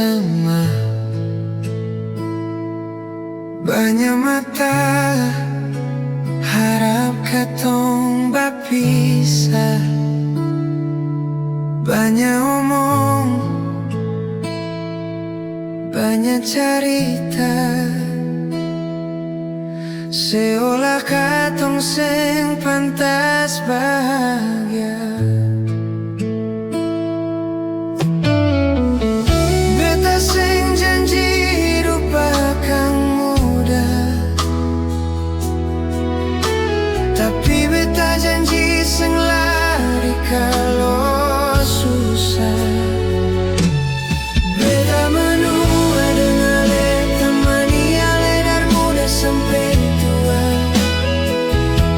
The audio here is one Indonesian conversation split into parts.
bersama. Banyak mata harap katong bapisah, banyak omong, banyak cerita, seolah katong sing pantas bahagia. Beta sing janji hidup akan mudah, tapi beta janji sing lari kalau susah. Beta menua dengan ale temani ale dari muda sampai tua.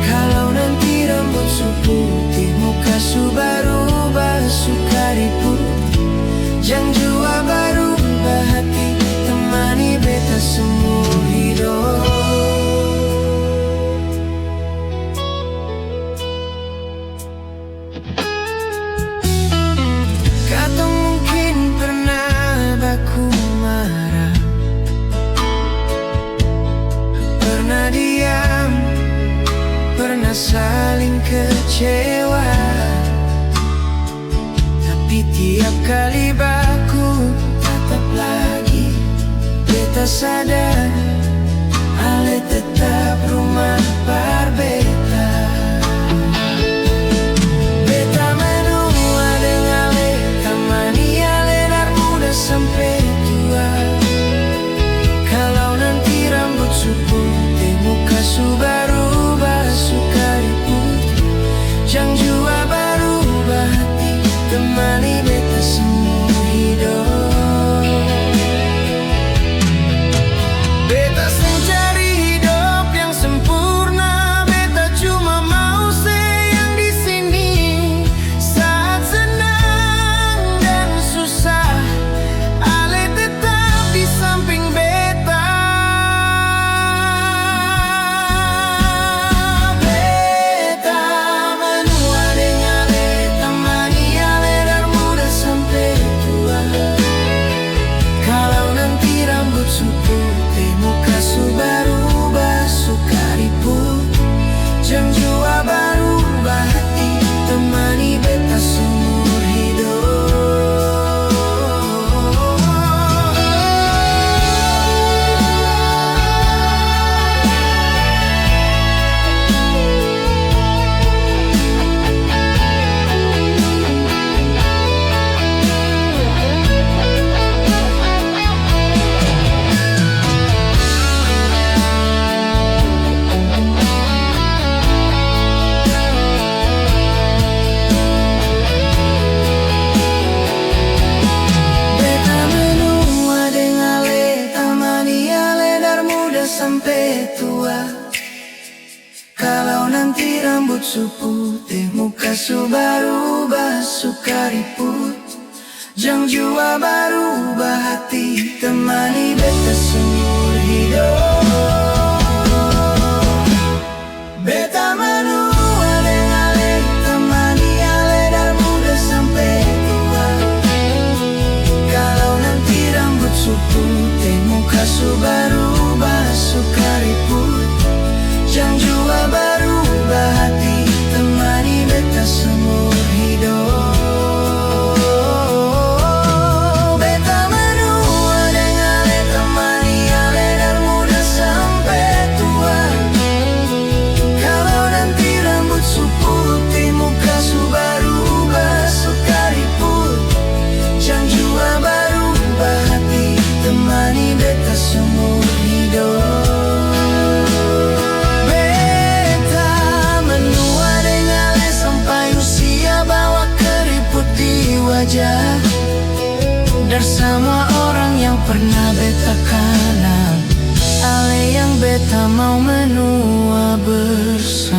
Kalau nanti rambut su putih, muka su berubah suka ribut, jang jua berubah hati, temani beta semua hidup. Katong mungkin pernah baku marah, pernah diam, pernah saling kecewa, tapi tiap kali baku tatap lagi, beta sadar ale tetap rumah berbeda. Beta menua dengan ale temani ale dari muda sampai tua. Kalau nanti rambut su putih, muka su berubah suka ribut, jang jua berubah hati, temani beta semua hidup. Beta sing cari hidup yang sempurna, beta cuma mau sayang di sini saat senang dan susah, ale tetap di samping beta. Beta menua dengan ale temani ale dari muda sampai tua. Kalau nanti rambut su putih, muka su berubah suka ribut, jam jua berubah hati, temani beta seumur hidup. Beta menua dengan ale temani ale dari muda sampai tua. Kalau nanti rambut su putih, muka su berubah suka ribut, jang jua berubah hati, temani beta seumur hidup. Beta menua dengan ale temani ale dari muda sampai tua. Kalau nanti rambut su putih, muka su berubah suka ribut, jang jua berubah hati, temani beta seumur hidup. Beta menua dengan ale temani ale dari muda sampai tua. Kalau nanti rambut su putih, muka su berubah suka ribut, jang jua berubah hati, temani beta seumur hidup. Beta menua dengan ale sampai usia bawa keriput di wajah, dari semua orang yang pernah beta kenal, ale yang beta mau menua bersama.